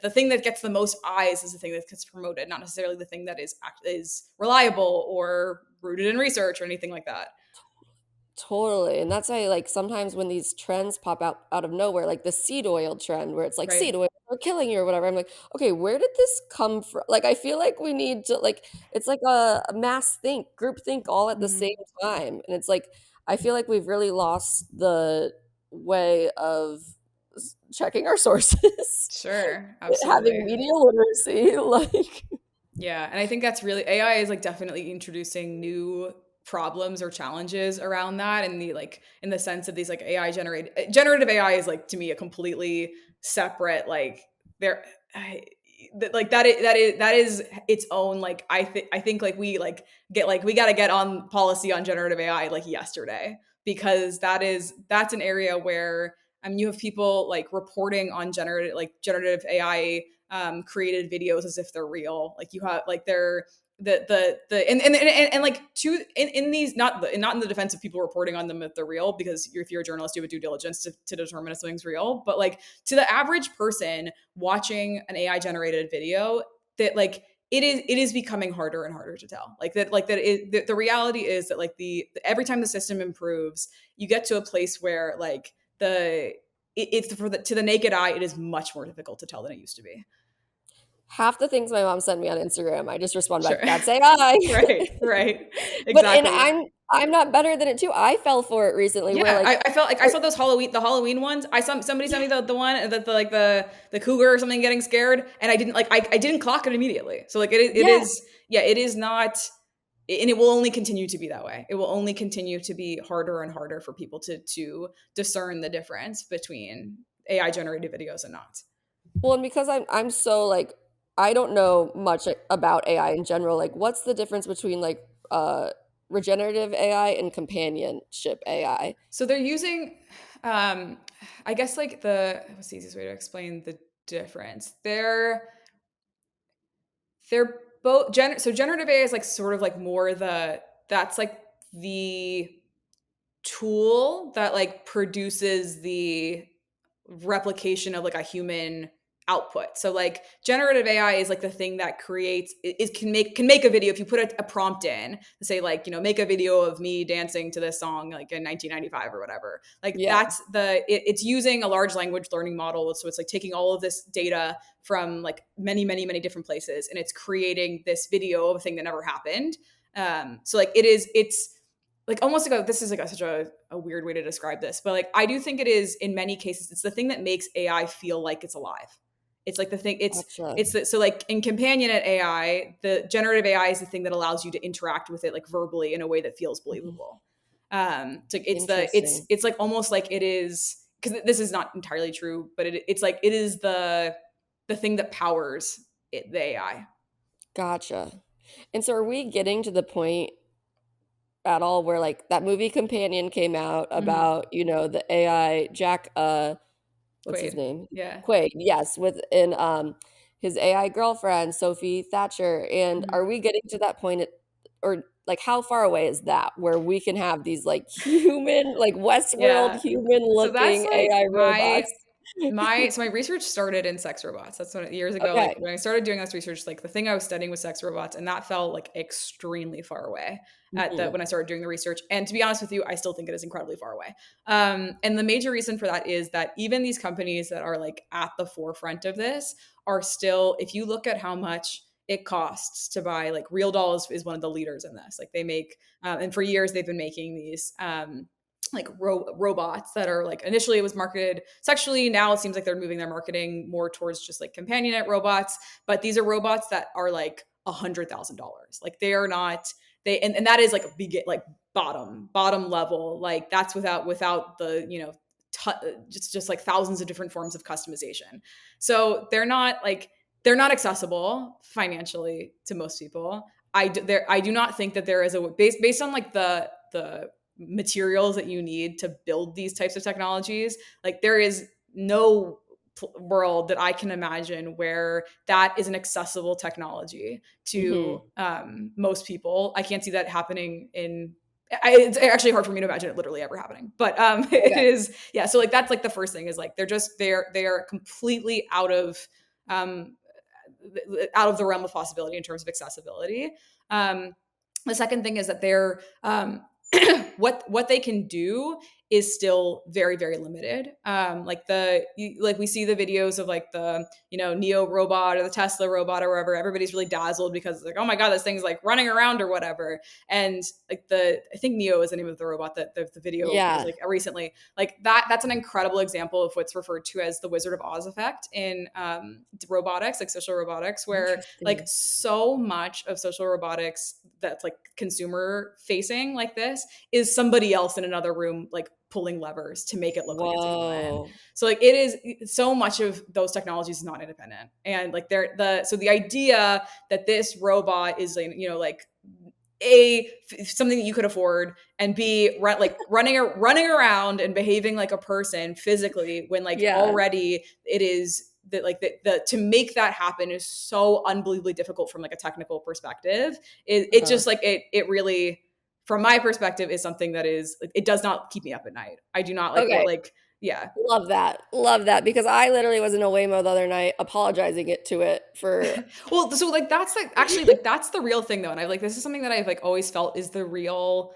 thing that gets the most eyes is the thing that gets promoted, not necessarily the thing that is reliable or rooted in research or anything like that. Totally. And that's why, like, sometimes when these trends pop out of nowhere, like the seed oil trend, where it's like Right. seed oil are killing you or whatever, I'm like, okay, where did this come from? Like, I feel like we need to, like, it's like a mass think, group think all at the same Hmm. time. And it's like, I feel like we've really lost the way of checking our sources, Sure. having Absolutely. media literacy. Like, Yeah, and I think that's really AI is like definitely introducing new problems or challenges around that, and the like in the sense of these like AI generated generative AI is like to me a completely separate like there like that is its own like I think like we got to get on policy on generative AI like yesterday, because that's an area where you have people like reporting on generative AI created videos as if they're real. Like you have like they're the and like to in these not in the defense of people reporting on them if they're real, because if you're a journalist you have a due diligence to determine if something's real, but like to the average person watching an AI generated video, that like it is becoming harder and harder to tell like that the reality is that like the every time the system improves you get to a place where like it's for the to the naked eye it is much more difficult to tell than it used to be. half the things my mom sent me on Instagram, I just respond Sure. back, that's AI. Right, right. But and Exactly. I'm not better than it too. I fell for it recently where Yeah, like I felt like I er saw those Halloween ones. I saw somebody sent yeah, me the one that the cougar or something getting scared, and I didn't like I didn't clock it immediately. So like it yeah. is yeah it is not, and it will only continue to be that way. It will only continue to be harder and harder for people to discern the difference between AI generated videos and not. Well, and because I'm so like I don't know much about AI in general. Like what's the difference between like regenerative AI and companionship AI? So they're using, um, I guess like what's the easiest way to explain the difference? They're both so generative AI is like sort of like more that's like the tool that like produces the replication of like a human output. So like generative AI is like the thing that creates it can make a video if you put a prompt in to say like make a video of me dancing to this song like in 1995 or whatever. Like Yeah. that's it's using a large language learning model, so it's like taking all of this data from like many different places and it's creating this video of a thing that never happened. So like it's like almost like this is like such a weird way to describe this, but like I do think it is in many cases it's the thing that makes AI feel like it's alive. It's like the thing Gotcha. so like in companion at AI the generative AI is the thing that allows you to interact with it like verbally in a way that feels Mhm. believable. So Interesting. it's like almost like it is, because this is not entirely true, but it's like it is the thing that powers the AI. Gotcha. And so are we getting to the point at all where like that movie Companion came out Mm-hmm. about, the AI Jack what's his Quaid. name? Yeah. Quaid, yes, with in his AI girlfriend, Sophie Thatcher. And Mm-hmm. are we getting to that point or like how far away is that where we can have these like human, like Westworld Yeah. human So that's looking like AI my robots? my research started in sex robots. That's when years ago, like Okay. when I started doing this research, like the thing I was studying was sex robots, and that felt like extremely far away at the Mhm. when I started doing the research. And to be honest with you, I still think it is incredibly far away. And the major reason for that is that even these companies that are like at the forefront of this are still, if you look at how much it costs to buy, like Real Doll is one of the leaders in this. Like they make, and for years they've been making these. Like robots that are like initially it was marketed sexually, now it seems like they're moving their marketing more towards just like companionate robots, but these are robots that are like $100,000. Like they are not, they and that is like a like bottom level, like that's without the just like thousands of different forms of customization. So they're not accessible financially to most people. I do not think that there is a based on like the materials that you need to build these types of technologies. Like there is no world that I can imagine where that is an accessible technology to Mhm. most people. I can't see that happening it's actually hard for me to imagine it literally ever happening, but it Okay. is, yeah. So like that's like the first thing is like they are completely um out of the realm of possibility in terms of accessibility. Um, the second thing is that they're what they can do is still very very limited. Like we see the videos of like the Neo robot or the Tesla robot or wherever, everybody's really dazzled because it's like, oh my god, this thing's like running around or whatever. And like I think Neo is the name of the robot that the video was Yeah. like recently, like that's an incredible example of what's referred to as the Wizard of Oz effect in robotics, like social robotics, where like Interesting. so much of social robotics that's like consumer facing like this is somebody else in another room like pulling levers to make it look like it's a human. Whoa. So like it is, so much of those technologies is not independent, and like so the idea that this robot is like like a something that you could afford, and b like running around and behaving like a person physically when like Yeah. already it is that like the to make that happen is so unbelievably difficult from like a technical perspective. It Uh-huh. just like it really, from my perspective, is something that is like, it does not keep me up at night. I do not like Okay. yeah. Love that. Love that because I literally was in a Waymo the other night apologizing it to it for Well, so like that's like actually like that's the real thing though, and I like this is something that I've like always felt is the real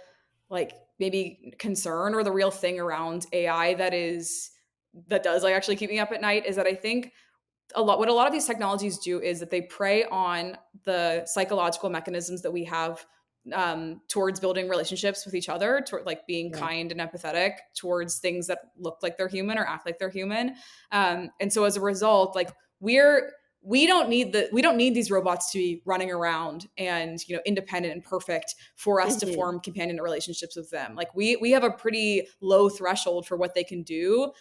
like maybe concern or the real thing around AI that does like actually keep me up at night, is that I think what a lot of these technologies do is that they prey on the psychological mechanisms that we have towards building relationships with each other, toward like being Yeah. kind and empathetic towards things that look like they're human or act like they're human. And so as a result, like we don't need these robots to be running around and independent and perfect for us to Mhm. form companion relationships with them. Like we have a pretty low threshold for what they can do,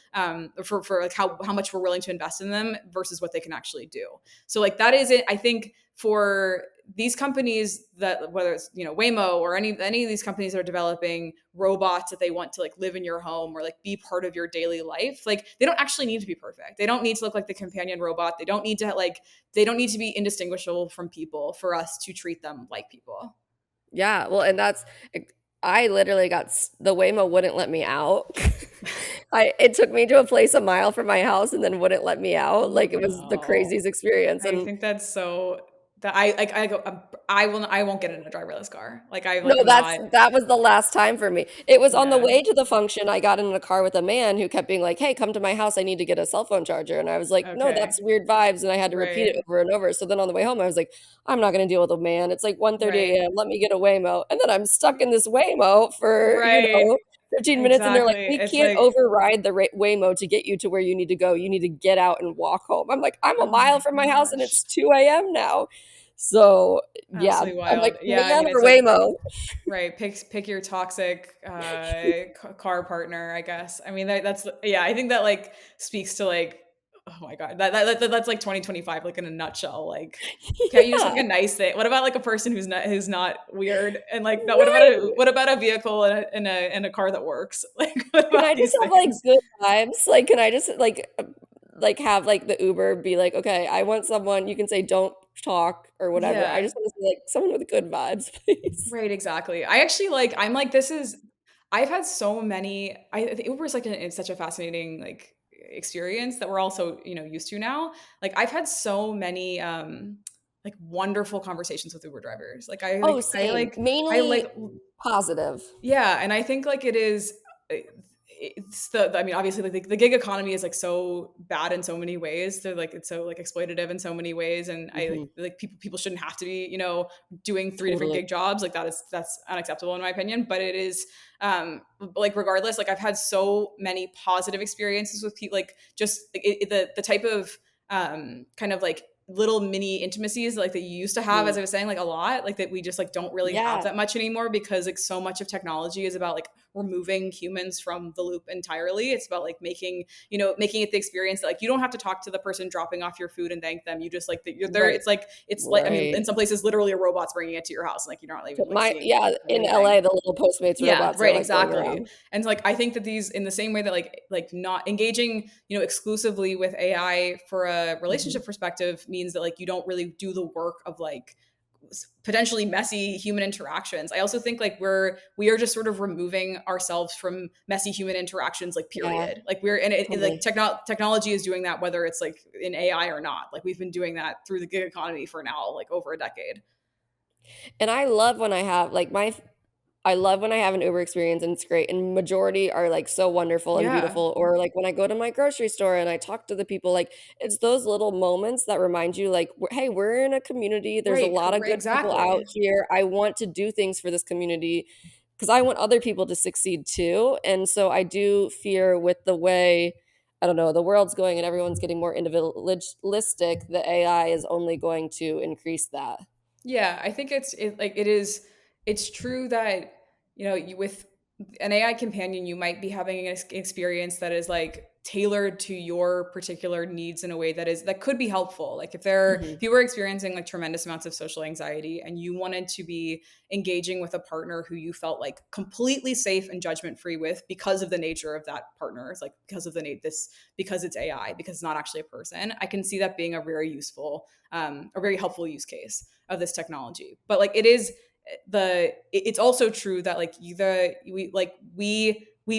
for like how much we're willing to invest in them versus what they can actually do. So like that is it, I think, for these companies, that whether it's Waymo or any of these companies that are developing robots that they want to like live in your home or like be part of your daily life, like they don't actually need to be perfect. They don't need to look like the companion robot. They don't need to be indistinguishable from people for us to treat them like people. Yeah, well, and that's I literally the Waymo wouldn't let me out. It took me to a place a mile from my house and then wouldn't let me out. Oh Like it was the no. craziest experience. I And think that's so that I go, I won't get in a driverless car. no, I'm not. that was the last time for me. It was on the Yeah. way to the function, I got in a car with a man who kept being like, "Hey, come to my house, I need to get a cell phone charger." And I was like, "No, Okay. that's weird vibes," and I had to repeat it Right. over and over. So then on the way home, I was like, "I'm not gonna deal with a man. It's like 1:30 Right. AM, let me get a Waymo." And then I'm stuck in this Waymo for, Right. 15 minutes, and they're like, Exactly. "We It's can't like, override the Waymo to get you to where you need to go. You need to get out and walk home." I'm like, "I'm a oh mile my from my house, and gosh. it's 2 AM now." So, yeah, Absolutely I'm like, wild. Yeah, I "Man mean or it's like, Waymo." right, pick your toxic car partner, I guess. I mean that's, yeah, I think that like speaks to like, oh my god, that's like 2025 like in a nutshell. Like, can't you just Yeah, like a nice thing? What about like a person who's not weird, and like that? right. What about a vehicle and a car that works? Like, what Can about I just these have, like, things? good vibes? Like, can I just, like, have, like, the Uber be like, "Okay, I want someone," you can say, "Don't talk or whatever. I Yeah. just want to see like someone with good vibes, please. Right, exactly. I actually like I'm like this is I've had so many Uber is like it's such a fascinating like experience that we're also, used to now. Like I've had so many like wonderful conversations with Uber drivers. Like Oh, same. I like Mainly positive. yeah, and I think like it is it's I mean obviously like the gig economy is like so bad in so many ways. They're like it's so like exploitative in so many ways and I Hmm. like people shouldn't have to be, doing three different Totally. gig jobs. Like that's unacceptable in my opinion, but it is like regardless like I've had so many positive experiences with people like just like, the type of kind of like little mini intimacies like that you used to have as Mm. I was saying like a lot like that we just like don't really have Yeah. that much anymore because like so much of technology is about like removing humans from the loop entirely. It's about like making it the experience that like you don't have to talk to the person dropping off your food and thank them. You just like that you're there. Right. It's like I mean Right. in some places literally a robot's bringing it to your house and like you're not even like My seeing yeah, in anything. LA, the little Postmates Yeah, robots are right, like going exactly. around. And like I think that these in the same way that like not engaging, exclusively with AI for a Mhm. relationship perspective means that like you don't really do the work of like potentially messy human interactions. I also think like we are just sort of removing ourselves from messy human interactions like Yeah, period. Like we're and like totally. technology is doing that whether it's like in AI or not. Like we've been doing that through the gig economy for now like over a decade. And I love when I have like I love when I have an Uber experience and it's great, and majority are, like, so wonderful and Yeah. beautiful, or, like, when I go to my grocery store and I talk to the people, like, it's those little moments that remind you, like, "Hey, we're in a community, there's a Right, lot of good people out exactly. here, I want to do things for this community because I want other people to succeed too," and so I do fear with the way, I don't know, the world's going and everyone's getting more individualistic, the AI is only going to increase that. Yeah, I think it's true that you with an AI companion you might be having an experience that is like tailored to your particular needs in a way that could be helpful. Like Mhm. if you were experiencing like tremendous amounts of social anxiety and you wanted to be engaging with a partner who you felt like completely safe and judgment free with because of the nature of that partner, it's like because of the this because it's AI, because it's not actually a person. I can see that being a very helpful use case of this technology. But like it's also true that like we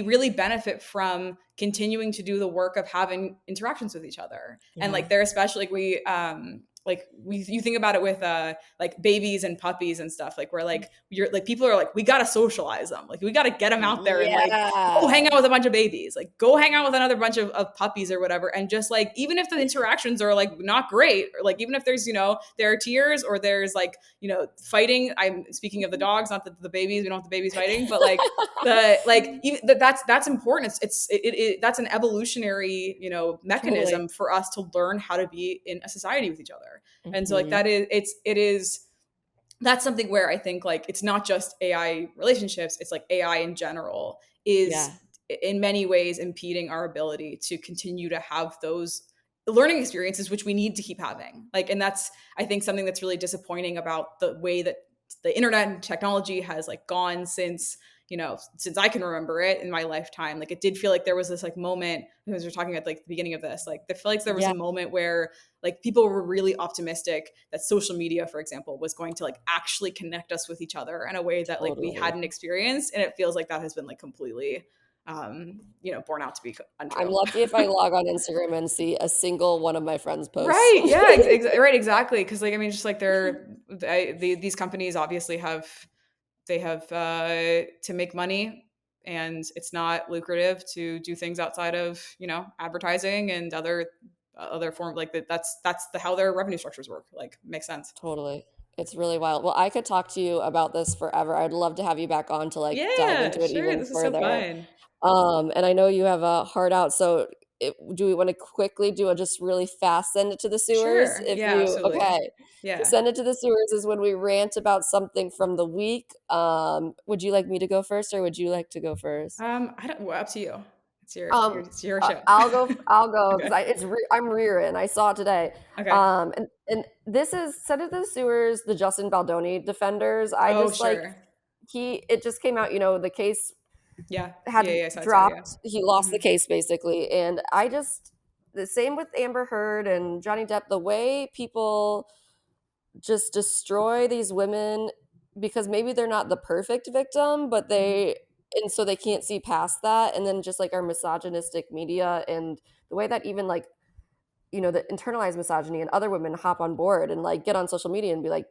really benefit from continuing to do the work of having interactions with each other. And Yeah. like they're especially like we you think about it with like babies and puppies and stuff like where like you're like people are like we got to socialize them, like we got to get them out there and like go hang Yeah. out with a bunch of babies, like go hang out with another bunch of puppies or whatever, and just like even if the interactions are like not great or like even if there's there are tears or there's like fighting. I'm speaking of the dogs, not the babies. We don't have the babies fighting, but like that's important. That's an evolutionary Totally. mechanism for us to learn how to be in a society with each other. And so like Mhm. that is it is that's something where I think like it's not just AI relationships, it's like AI in general is Yeah, in many ways impeding our ability to continue to have those learning experiences which we need to keep having. Like and that's I think something that's really disappointing about the way that the internet and technology has like gone since I can remember it in my lifetime. Like it did feel like there was this like moment as we're talking about like the beginning of this, like I feel like there was yeah, a moment where like people were really optimistic that social media for example was going to like actually connect us with each other in a way that like we totally. hadn't experienced, and it feels like that has been like completely borne out to be I'm untrue. lucky if I log on Instagram and see a single one of my friends' posts. Right, yeah, right, exactly, because like I mean just like these companies obviously have to make money, and it's not lucrative to do things outside of advertising and other form like that's how their revenue structures work. Like makes sense. Totally. It's really wild. Well, I could talk to you about this forever. I'd love to have you back on to, like, dive Yeah, into it sure. even This is so further. fun. And I know you have a heart out, so do we wanna quickly do a just really fast send it to the sewers? Sure. If Yeah, you absolutely. okay. Yeah. Send it to the sewers is when we rant about something from the week. Would you like me to go first, or would you like to go first? I don't. Well, up to you. Um, It's your show. I'll go because Okay. I'm rearing. I saw it today. Okay. And this is Set of the Sewers, the Justin Baldoni defenders. I Oh, just like sure. it just came out, the case Yeah. Yeah. had Yeah. So too. Yeah. dropped. He lost Hmm. the case basically. And I just the same with Amber Heard and Johnny Depp, the way people just destroy these women because maybe they're not the perfect victim, but Mhm. and so they can't see past that. And then just like our misogynistic media and the way that even like, the internalized misogyny and other women hop on board and like get on social media and be like,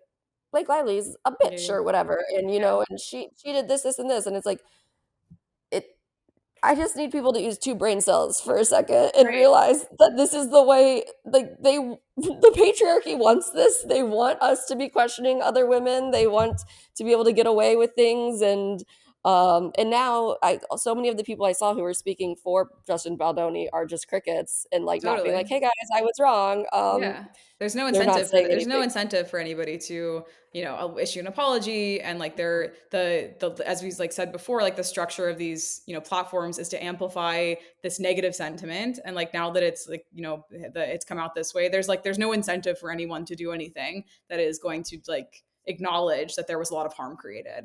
Blake Lively's a Yeah, bitch yeah, or whatever. And, yeah. and she did this, this, and this. And it's like, it, I just need people to use two brain cells for a second and Right. realize that this is the way, like the patriarchy wants this. They want us to be questioning other women. They want to be able to get away with things. And now so many of the people I saw who were speaking for Justin Baldoni are just crickets and like not being like, Totally. hey guys, I was wrong. Yeah. They're not saying There's no anything. incentive for anybody to, issue an apology. And like they're the as we like said before, like the structure of these, platforms is to amplify this negative sentiment. And like now that it's like, it's come out this way, there's no incentive for anyone to do anything that is going to like acknowledge that there was a lot of harm created.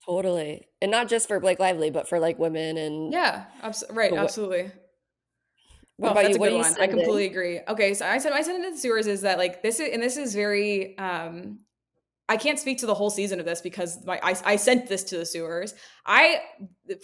Totally. And not just for Blake Lively, but for like women and Yeah, right, the way. absolutely. What Oh, about that's you? a What good are you one. I sending? completely agree. Okay, so I said into the sewers is that like this is very I can't speak to the whole season of this because I sent this to the sewers. I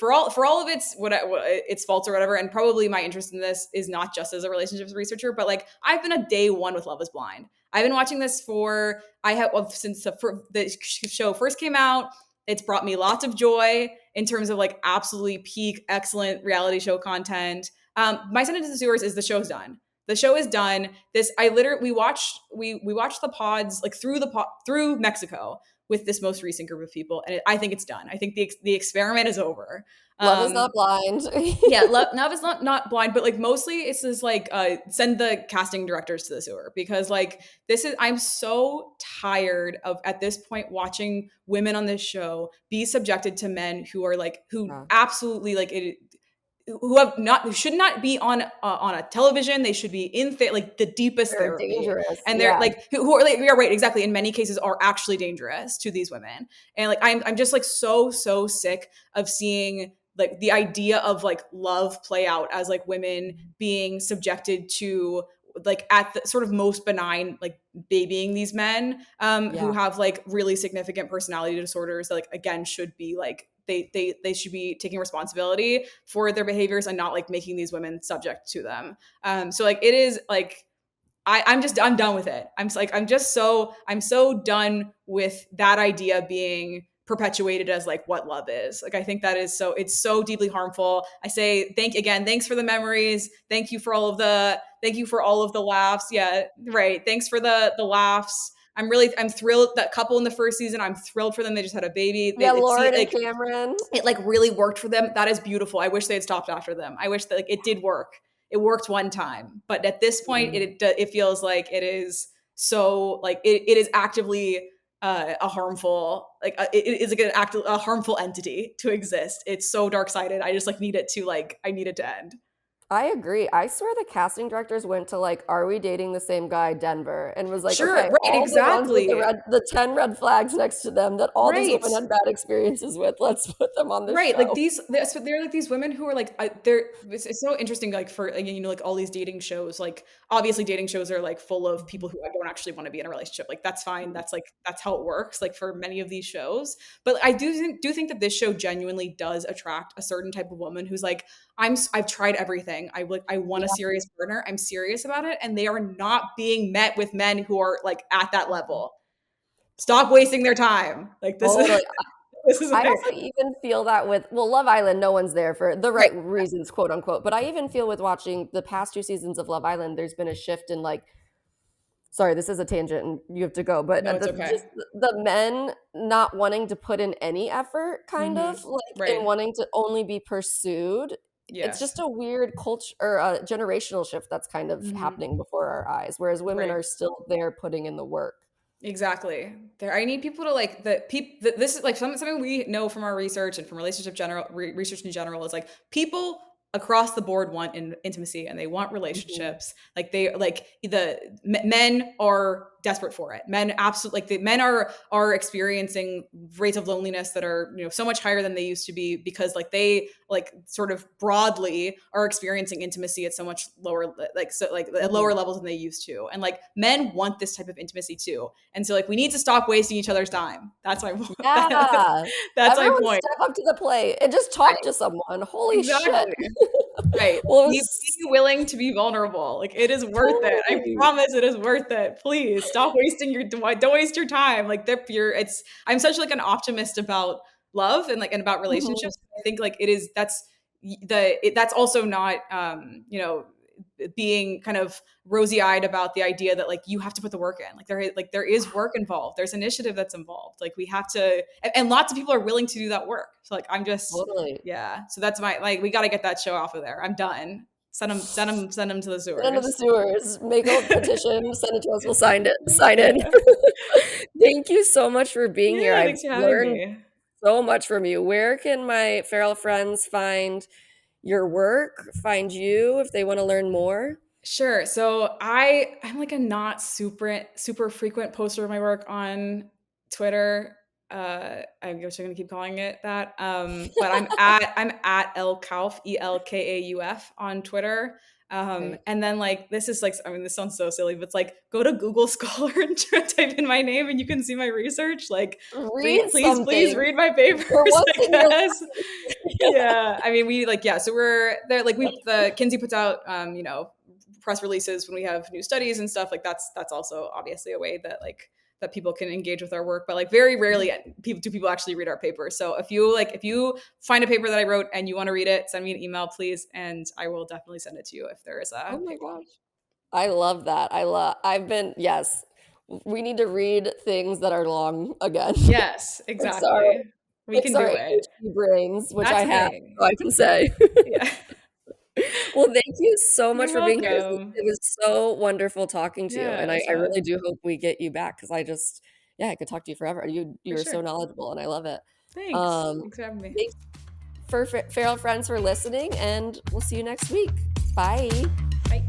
for all of what its faults or whatever, and probably my interest in this is not just as a relationships researcher, but like I've been a day one with Love Is Blind. I've been watching this for I have since the show first came out. It's brought me lots of joy in terms of like absolutely peak excellent reality show content. My sentence to the sewers is the show's done. The show is done. This I literally we watched the pods like through Mexico with this most recent group of people, and I think it's done. I think the experiment is over. Love is not Um, blind. yeah, Nav is not blind, but like mostly it's just like send the casting directors to the sewer because like this is I'm so tired of at this point watching women on this show be subjected to men who are like who Yeah. absolutely like it who should not be on a television. They should be in like the deepest They're therapy, dangerous. and they're Yeah. like who are like we are right exactly. In many cases, are actually dangerous to these women, and like I'm just like so sick of seeing like the idea of like love play out as like women being subjected to like at the sort of most benign like babying these men who Yeah. have like really significant personality disorders that like again should be like they should be taking responsibility for their behaviors and not like making these women subject to them. So like it is like I'm done with it. I'm so done with that idea being perpetuated as like what love is. Like I think that is it's so deeply harmful. I say thanks for the memories. Thank you for all of the laughs. Yeah, right. Thanks for the laughs. I'm thrilled that couple in the first season. I'm thrilled for them. They just had a baby. Yeah, It see Lauren and like Cameron. it like really worked for them. That is beautiful. I wish they had stopped after them. I wish that like it did work. It worked one time, but at this point, Mhm. it feels like it is so like it is actively a harmful like it is like a harmful entity to exist. It's so dark sided. I just like need it to like I need it to end. I agree. I swear the casting directors went to like, "Are we dating the same guy?" Denver, and was like, Sure, "Okay, right, all the ones with exactly, the 10 red flags next to them that all these right. women had bad experiences with. Let's put them on this Right, like show." they're like these women who are like they're it's so interesting like for like, like all these dating shows like obviously dating shows are like full of people who I don't actually want to be in a relationship like that's fine that's like that's how it works like for many of these shows but I do think that this show genuinely does attract a certain type of woman who's like I've tried everything I want a Yeah. serious partner I'm serious about it and they are not being met with men who are like at that level stop wasting their time like this is Totally. this is I like also even feel that with Love Island, no one's there for the right right reasons, quote unquote. But I even feel with watching the past two seasons of Love Island, there's been a shift in like, sorry, this is a tangent and you have to go, but no it's the okay just the men not wanting to put in any effort, kind of like, and right. wanting to only be pursued. It's just Yes. a weird culture or a generational shift that's kind of Mhm. happening before our eyes, whereas women Right. are still there putting in the work. Exactly. There, I need people to like the people. This is like something we know from our research and from research in general is like people across the board want intimacy and they want relationships. Like they like the men are desperate for it. Men absolutely like the men are experiencing rates of loneliness that are, you know, so much higher than they used to be, because like they like sort of broadly are experiencing intimacy at so much lower, like so like at lower levels than they used to. And like men want this type of intimacy too. And so like we need to stop wasting each other's time. That's my Yeah. that's my Everyone point. step up to the plate and just talk to someone. Holy shit. Exactly. Right. Well, it Be was willing to be vulnerable. Like it is worth it. I totally. promise it is worth it. Please stop wasting your don't waste your time. Like you're it's I'm such like an optimist about love and like and about Mhm. relationships. I think like it is that's also not you know, being kind of rosy-eyed about the idea that like you have to put the work in. Like there is work involved. There's initiative that's involved. Like we have to, and lots of people are willing to do that work. So like I'm just Totally. yeah. So that's my like we got to get that show off of there. I'm done. Send them to the Send into the sewers. sewers. Make a petition, send it to us, we'll sign in. Yeah. Thank you so much for being here. Yeah, I've thanks for having learned me. so much from you. Where can my feral friends find your work, find you if they want to learn more? Sure. So I'm like a not super frequent poster of my work on Twitter. I'm just gonna keep calling it that. But I'm at Elkauf, ELKAUF on Twitter. Great. And then like this is like I mean this sounds so silly, but it's like go to Google Scholar and type in my name and you can see my research. Like Read please something read my papers, for once I in your guess. life. Yeah. I mean we like yeah, so we're there like we the Kinsey puts out you know, press releases when we have new studies and stuff. Like that's also obviously a way that like that people can engage with our work, but like very rarely people actually read our paper. So if you find a paper that I wrote and you want to read it, send me an email please, and I will definitely send it to you if there is Oh a my paper. gosh. I love that. I've been, yes, we need to read things that are long again. Yes, Fix our exactly. We fix can our do it. ADHD brains, which That's I the have, thing. so I can say. Yeah. Well, thank you so much You're for being here. welcome. It was so wonderful talking to you, Yeah, and it was I really fun. do hope we get you back because I just, yeah, I could talk to you forever. For You're so sure. knowledgeable, and I love it. Thanks. Um, Thanks for having me. thanks for feral friends for listening, and we'll see you next week. Bye. Bye.